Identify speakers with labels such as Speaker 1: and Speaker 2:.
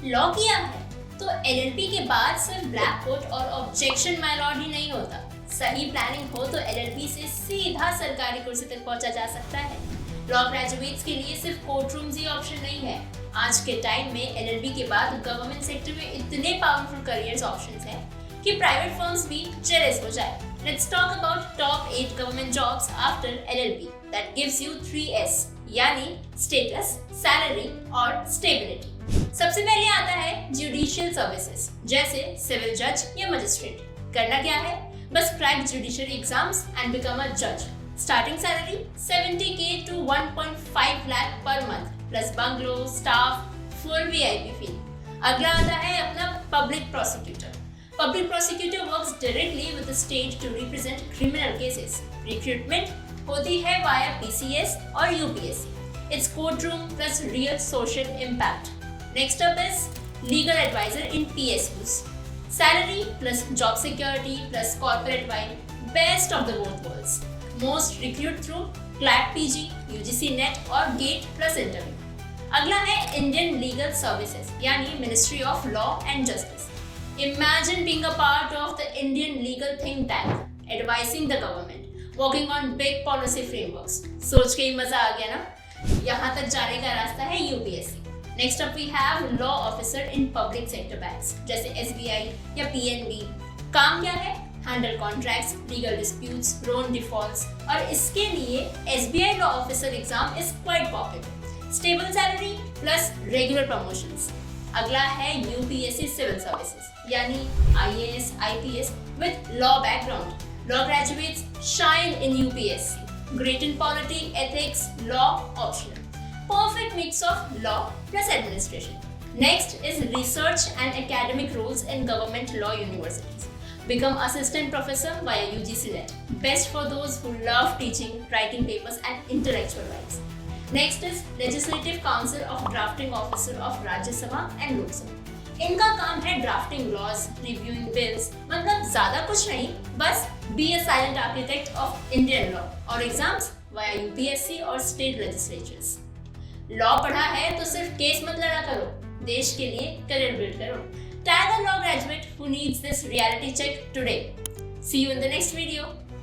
Speaker 1: Law किया है तो एलएलबी के बाद सिर्फ ब्लैक कोट और ऑब्जेक्शन माय लॉर्ड ही नहीं होता। सही प्लानिंग हो तो एलएलबी से सीधा सरकारी कुर्सी तक पहुंचा जा सकता है। लॉ ग्रेजुएट्स के लिए सिर्फ कोर्ट रूम्स ही ऑप्शन नहीं है। आज के टाइम में एलएलबी के बाद गवर्नमेंट सेक्टर में इतने पावरफुल करियर्स ऑप्शंस हैं कि प्राइवेट फर्म्स भी जेलस हो जाए। Let's talk about top 8 government jobs after LLB that gives you 3S यानी स्टेटस, सैलरी और स्टेबिलिटी। सबसे पहले आता है जुडिशियल सर्विसेज जैसे सिविल जज या मजिस्ट्रेट। करना क्या है? बस crack judiciary exams and become a जज। Starting salary 70K to 1.5 lakh per month plus bungalow, staff, full VIP फी। अगला आता है अपना public prosecutor. Public prosecutor works directly with the state to represent criminal cases. Recruitment होती है via PCS और UPSC. It's courtroom plus real social impact. Next up is legal advisor in PSUs. Salary plus job security plus corporate vibe. Best of the both worlds. Most recruit through CLAT PG, UGC NET और GATE plus interview. अगला है Indian Legal Services यानी Ministry of Law and Justice. Imagine being a part of the Indian legal think tank, advising the government, working on big policy frameworks. सोच के ही मजा आ गया ना? यहाँ तक जाने का रास्ता है UPSC. Next up we have law officer in public sector banks जैसे SBI या PNB. काम क्या है? Handle contracts, legal disputes, loan defaults और इसके लिए SBI law officer exam is quite popular. Stable salary plus regular promotions. अगला है UPSC सिविल सर्विसेज यानी IAS, IPS with law background. Law graduates shine in UPSC. Great in polity, ethics, law optional. Perfect mix of law plus administration. Next is research and academic roles in government law universities. Become assistant professor via UGC NET. Best for those who love teaching, writing papers and intellectual rights. Next is Legislative Council of Drafting Officer of Rajya Sabha and Lok Sabha. इनका काम है drafting laws, reviewing bills, मतलब ज्यादा कुछ नहीं, बस be a silent architect of Indian law और exams via UPSC और स्टेट लेजिस्लेचर्स। लॉ पढ़ा है तो सिर्फ केस मत लड़ा करो, देश के लिए करियर बिल्ड करो। Tag a law graduate who needs this reality check today. See you in the next video.